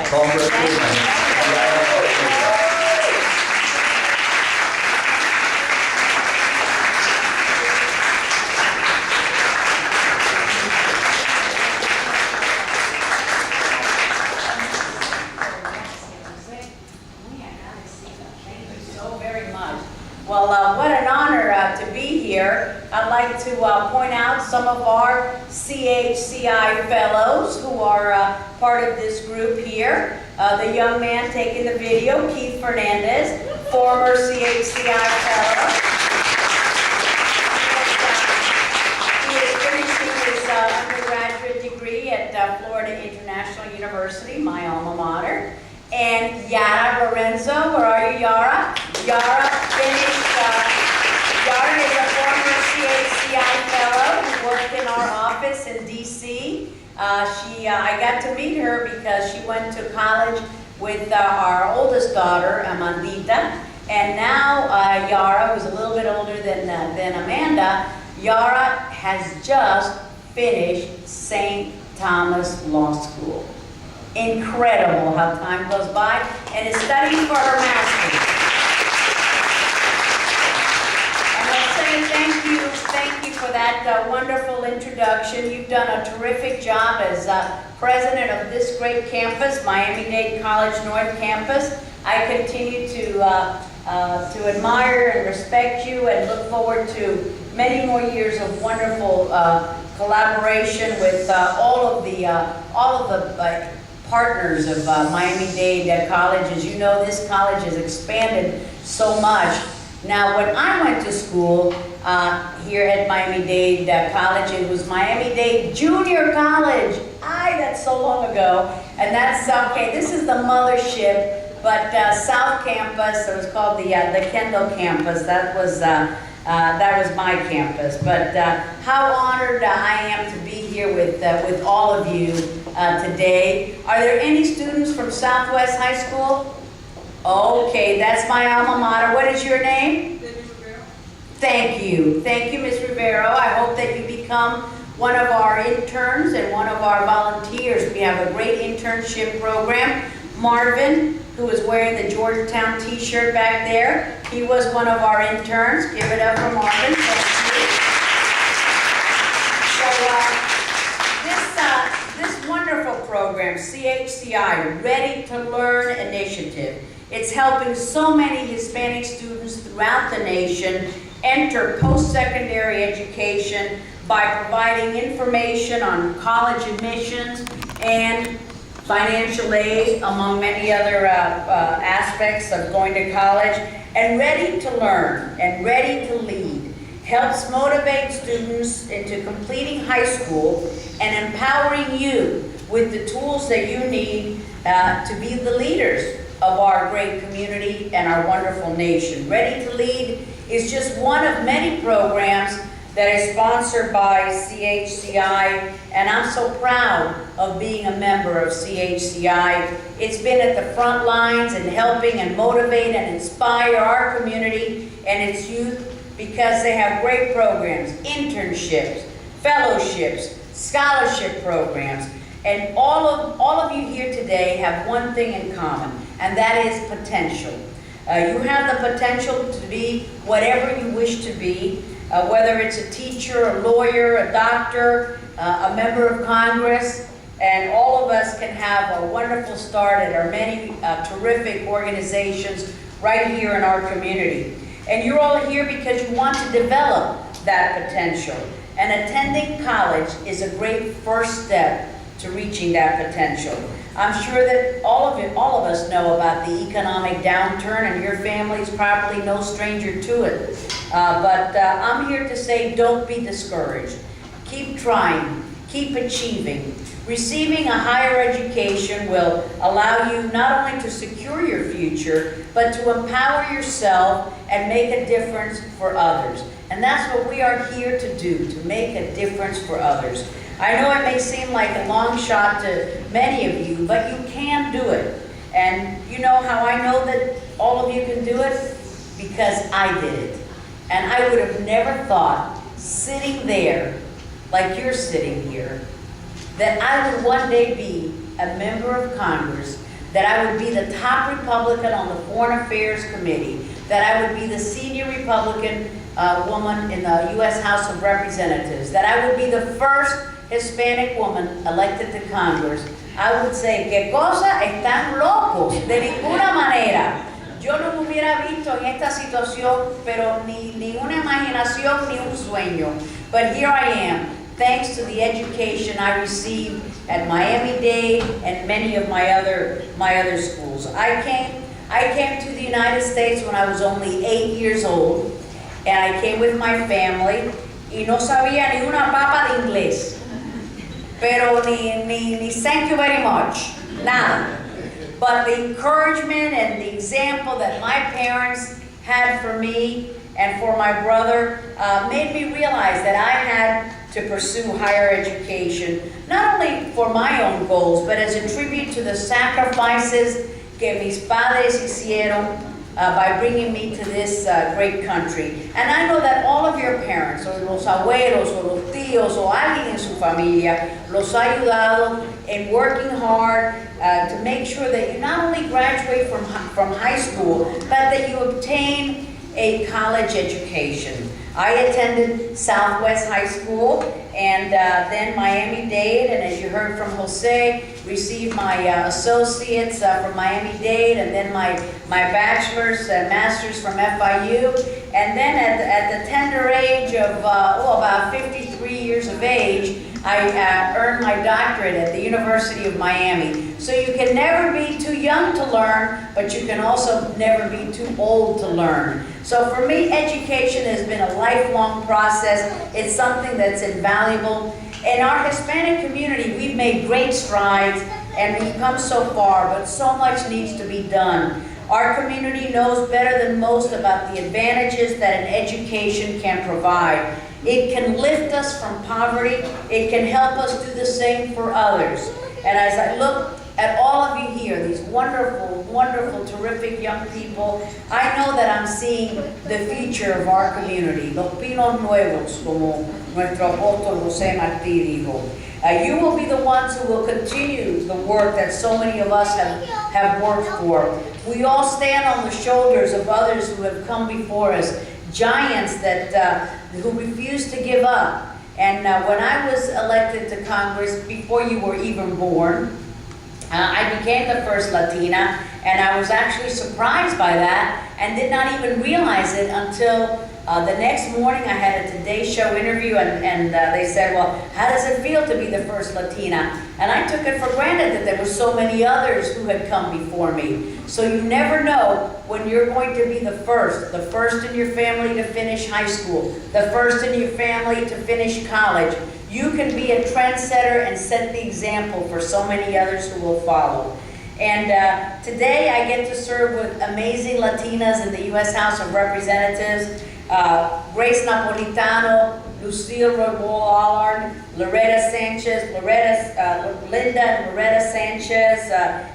Congratulations. So very much. Well, what an honor to be here. I'd like to point out some of our CHCI fellows who are part of this group here. The young man taking the video, Keith Fernandez, former CHCI fellow. He is finishing his undergraduate degree at Florida International University, my alma mater. And Yara Lorenzo, where are you, Yara? Yara finished, Yara is a former CHCI fellow who worked in our office in DC. I got to meet her because she went to college with our oldest daughter, Amandita. And now Yara, who's a little bit older than Amanda, Yara has just finished St. Thomas Law School. Incredible how time goes by, and is studying for her master's. And I'll say thank you for that wonderful introduction. You've done a terrific job as president of this great campus, Miami-Dade College North Campus. I continue to admire and respect you, and look forward to many more years of wonderful collaboration with all of the partners of Miami-Dade College. As you know, this college has expanded so much. Now, when I went to school here at Miami-Dade College, it was Miami-Dade Junior College. That's so long ago. And that's, okay, this is the mothership, but South Campus, it was called the Kendall Campus. That was my campus. But how honored I am to be here with all of you today. Are there any students from Southwest High School? Okay, that's my alma mater. What is your name? Thank you. Thank you, Ms. Rivero. I hope that you become one of our interns and one of our volunteers. We have a great internship program. Marvin, who is wearing the Georgetown t-shirt back there, he was one of our interns. Give it up for Marvin. Thank you. So this wonderful program, CHCI, Ready to Learn Initiative, it's helping so many Hispanic students throughout the nation enter post-secondary education by providing information on college admissions and financial aid, among many other aspects of going to college. And Ready to Learn and Ready to Lead helps motivate students into completing high school and empowering you with the tools that you need to be the leaders of our great community and our wonderful nation. Ready to Lead is just one of many programs that is sponsored by CHCI, and I'm so proud of being a member of CHCI. It's been at the front lines in helping and motivate and inspire our community and its youth, because they have great programs, internships, fellowships, scholarship programs, and all of you here today have one thing in common, and that is potential. You have the potential to be whatever you wish to be, whether it's a teacher, a lawyer, a doctor, a member of Congress, and all of us can have a wonderful start at our many terrific organizations right here in our community. And you're all here because you want to develop that potential. And attending college is a great first step to reaching that potential. I'm sure that all of us know about the economic downturn, and your family's probably no stranger to it. But I'm here to say, don't be discouraged. Keep trying, keep achieving. Receiving a higher education will allow you not only to secure your future, but to empower yourself and make a difference for others. And that's what we are here to do, to make a difference for others. I know it may seem like a long shot to many of you, but you can do it. And you know how I know that all of you can do it? Because I did it. And I would have never thought, sitting there, like you're sitting here, that I would one day be a member of Congress that I would be the top Republican on the Foreign Affairs Committee, that I would be the senior Republican woman in the U.S. House of Representatives, that I would be the first Hispanic woman elected to Congress, I would say, ¿qué cosa? Están locos, de ninguna manera. Yo no me hubiera visto en esta situación, pero ni una imaginación, ni un sueño. But here I am, thanks to the education I received at Miami-Dade and many of my other schools. I came to the United States when I was only 8 years old, and I came with my family, y no sabía ni una papa de inglés. Pero ni thank you very much, nada. But the encouragement and the example that my parents had for me and for my brother made me realize that I had to pursue higher education, not only for my own goals, but as a tribute to the sacrifices que mis padres hicieron by bringing me to this great country. And I know that all of your parents, or los abuelos, or los tíos, o alguien en su familia, los ha ayudado in working hard to make sure that you not only graduate from high school, but that you obtain a college education. I attended Southwest High School and then Miami-Dade, and as you heard from Jose, received my associates from Miami-Dade, and then my bachelor's and master's from FIU, and then at the tender age of about 53 years of age, I earned my doctorate at the University of Miami. So you can never be too young to learn, but you can also never be too old to learn. So for me, education has been a lifelong process. It's something that's invaluable. In our Hispanic community, we've made great strides and we've come so far, but so much needs to be done. Our community knows better than most about the advantages that an education can provide. It can lift us from poverty. It can help us do the same for others. And as I look at all of you here, these wonderful, wonderful, terrific young people, I know that I'm seeing the future of our community, los pinos nuevos, como nuestro apóstol José Martí dijo. You will be the ones who will continue the work that so many of us have worked for. We all stand on the shoulders of others who have come before us, giants who refuse to give up. And when I was elected to Congress, before you were even born, I became the first Latina, and I was actually surprised by that and did not even realize it until the next morning. I had a Today Show interview, and they said, well, how does it feel to be the first Latina? And I took it for granted that there were so many others who had come before me. So you never know when you're going to be the first in your family to finish high school, the first in your family to finish college. You can be a trendsetter and set the example for so many others who will follow. And today I get to serve with amazing Latinas in the U.S. House of Representatives, Grace Napolitano, Lucille Roy-Allard, Loretta Sanchez, Linda and Loretta Sanchez,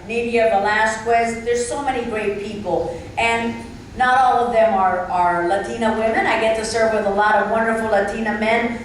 Nidia Velasquez. There's so many great people. And not all of them are Latina women. I get to serve with a lot of wonderful Latina men.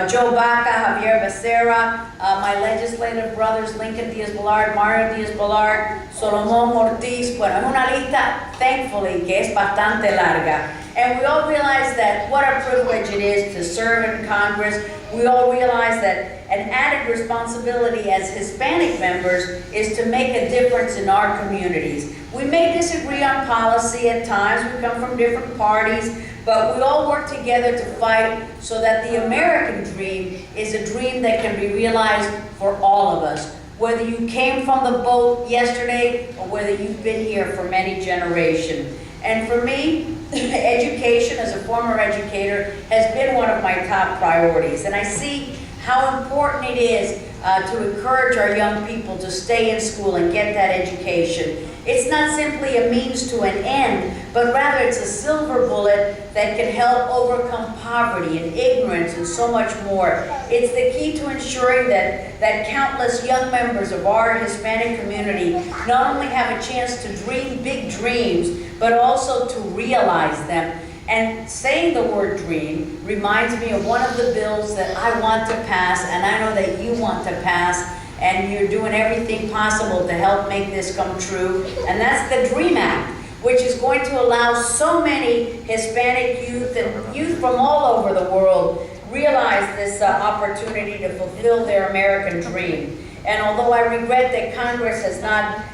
Joe Baca, Javier Becerra, my legislative brothers, Lincoln Diaz-Balart, Mario Diaz-Balart, Solomon Ortiz. Bueno, es una lista, thankfully, que es bastante larga. And we all realize that what a privilege it is to serve in Congress. We all realize that an added responsibility as Hispanic members is to make a difference in our communities. We may disagree on policy at times, we come from different parties, but we all work together to fight so that the American dream is a dream that can be realized for all of us. Whether you came from the boat yesterday or whether you've been here for many generations. And for me, education as a former educator has been one of my top priorities. And I see how important it is to encourage our young people to stay in school and get that education. It's not simply a means to an end, but rather it's a silver bullet that can help overcome poverty and ignorance and so much more. It's the key to ensuring that countless young members of our Hispanic community not only have a chance to dream big dreams, but also to realize them. And saying the word dream reminds me of one of the bills that I want to pass, and I know that you want to pass, and you're doing everything possible to help make this come true. And that's the DREAM Act, which is going to allow so many Hispanic youth and youth from all over the world realize this opportunity to fulfill their American dream. And although I regret that Congress has not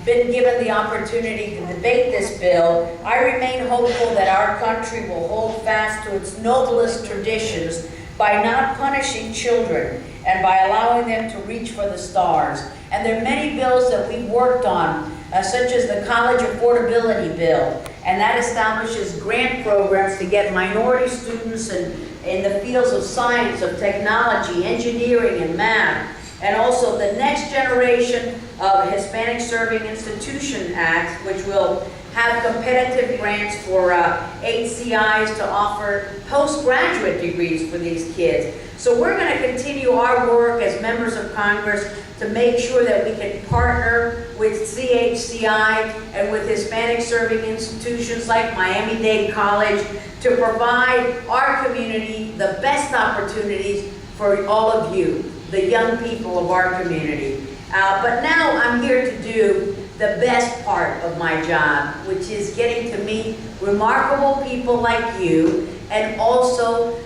been given the opportunity to debate this bill, I remain hopeful that our country will hold fast to its noblest traditions by not punishing children and by allowing them to reach for the stars. And there are many bills that we've worked on, such as the College Affordability Bill, and that establishes grant programs to get minority students in the fields of science, of technology, engineering, and math. And also the Next Generation of Hispanic Serving Institution Act, which will have competitive grants for HCIs to offer postgraduate degrees for these kids. So we're going to continue our work as members of Congress to make sure that we can partner with CHCI and with Hispanic serving institutions like Miami-Dade College to provide our community the best opportunities for all of you, the young people of our community. But now I'm here to do the best part of my job, which is getting to meet remarkable people like you, and also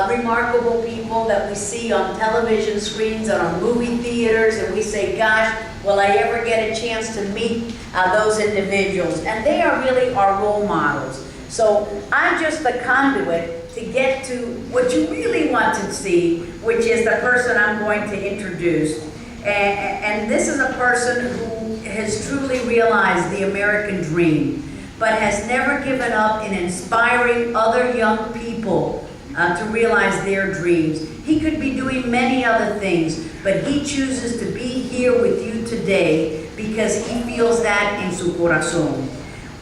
remarkable people that we see on television screens and on movie theaters, and we say, gosh, will I ever get a chance to meet those individuals? And they are really our role models. So I'm just the conduit to get to what you really want to see, which is the person I'm going to introduce. And this is a person who has truly realized the American dream, but has never given up in inspiring other young people to realize their dreams. He could be doing many other things, but he chooses to be here with you today because he feels that in su corazón.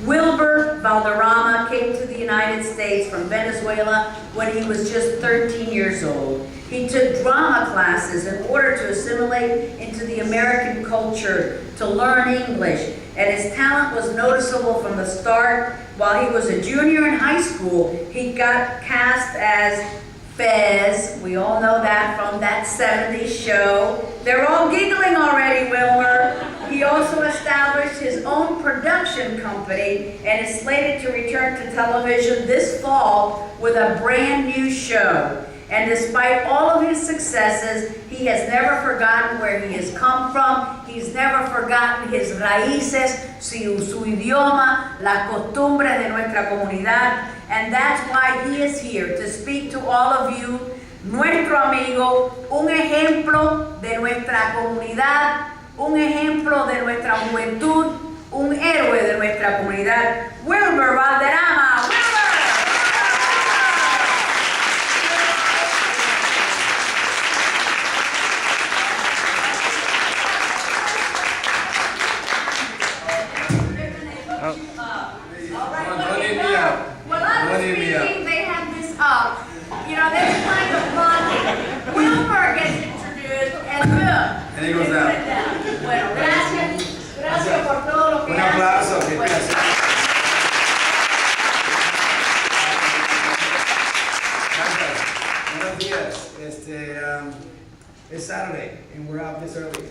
Wilber Valderrama came to the United States from Venezuela when he was just 13 years old. He took drama classes in order to assimilate into the American culture, to learn English, and his talent was noticeable from the start. While he was a junior in high school, he got cast as Fez. We all know that from that 70s show. They're all giggling already, Wilmer. He also established his own production company and is slated to return to television this fall with a brand new show. And despite all of his successes, he has never forgotten where he has come from. He's never forgotten his raíces, su idioma, las costumbres de nuestra comunidad. And that's why he is here to speak to all of you, nuestro amigo, un ejemplo de nuestra comunidad, un ejemplo de nuestra juventud, un héroe de nuestra comunidad, Wilber Valderrama. They have this you know, they're kind of bonding. Wilmer gets introduced and he goes down. Bueno, gracias. Gracias por todo lo que Un aplauso. Gracias. Buenos días. It's Saturday and we're out this early.